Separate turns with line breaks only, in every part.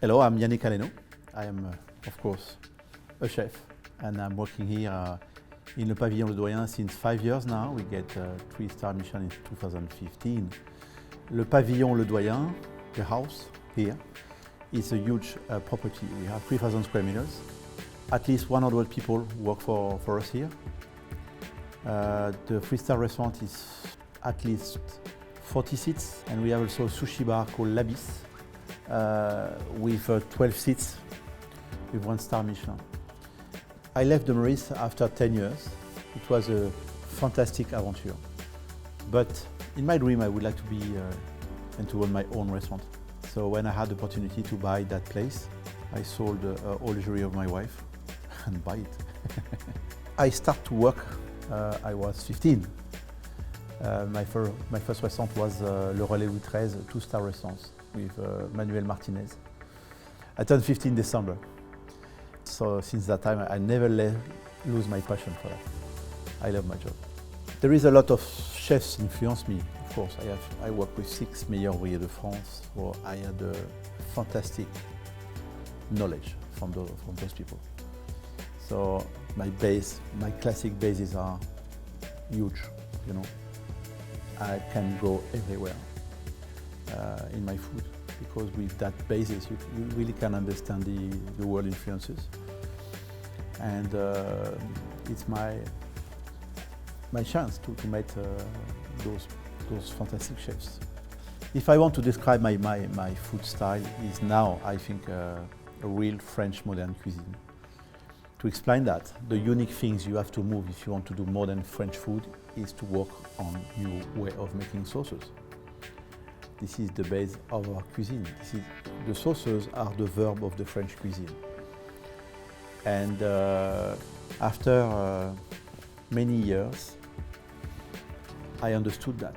Hello, I'm Yannick Alléno. I am, of course, a chef, and I'm working here in the Pavillon Ledoyen since 5 years now. We get 3-star Michelin in 2015. Le Pavillon Ledoyen, the house here, is a huge property. We have 3,000 square meters. At least 100 people work for us here. The 3-star restaurant is at least 40 seats, and we have also a sushi bar called l'Abyss with 12 seats with 1-star Michelin. I left the Meurice after 10 years. It was a fantastic adventure. But in my dream, I would like to be and to own my own restaurant. So when I had the opportunity to buy that place, I sold all the jewelry of my wife and buy it. I started to work, I was 15. My first restaurant was Le Relais Louis XIII, 2-star restaurant with Manuel Martinez. I turned 15 in December. So since that time, I never lose my passion for that. I love my job. There is a lot of chefs influence me, of course. I work with 6 meilleurs ouvriers de France, so I had a fantastic knowledge from those people. So my classic bases are huge, you know. I can go everywhere in my food, because with that basis you really can understand the world influences, and it's my chance to meet those fantastic chefs. If I want to describe my food style, is now I think a real French modern cuisine. To explain that, the unique things you have to move if you want to do modern French food is to work on new way of making sauces. This is the base of our cuisine. The sauces are the verb of the French cuisine. And after many years, I understood that.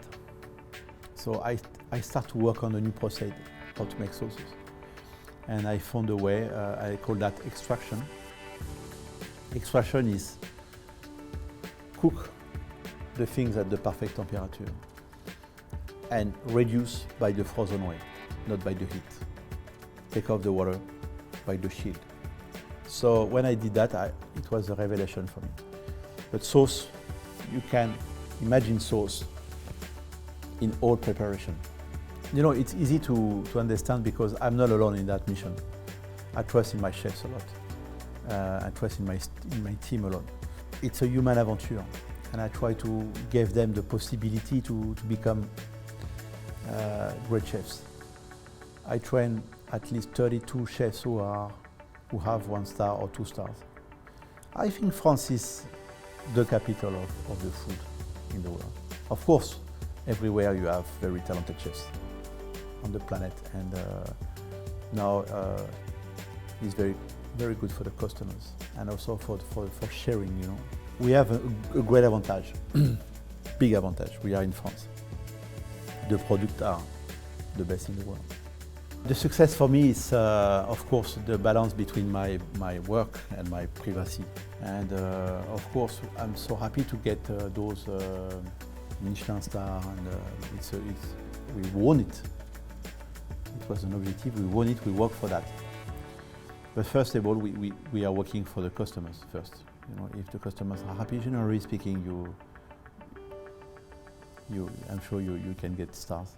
So I start to work on a new process, how to make sauces. And I found a way, I call that extraction. Extraction is cook the things at the perfect temperature and reduce by the frozen way, not by the heat. Take off the water by the shield. So when I did that, it was a revelation for me. But sauce, you can imagine sauce in all preparation. You know, it's easy to understand because I'm not alone in that mission. I trust in my chefs a lot. I trust in my team a lot. It's a human adventure, and I try to give them the possibility to become great chefs. I train at least 32 chefs who have 1-star or 2 stars. I think France is the capital of the food in the world. Of course, everywhere you have very talented chefs on the planet, and now it's very good for the customers and also for sharing, you know. We have a great advantage, big advantage. We are in France. The products are the best in the world. The success for me is, of course, the balance between my work and my privacy. And of course, I'm so happy to get those Michelin star, and we won it. It was an objective, we won it, we worked for that. But first of all, we are working for the customers first. You know, if the customers are happy, generally speaking, I'm sure you can get stars.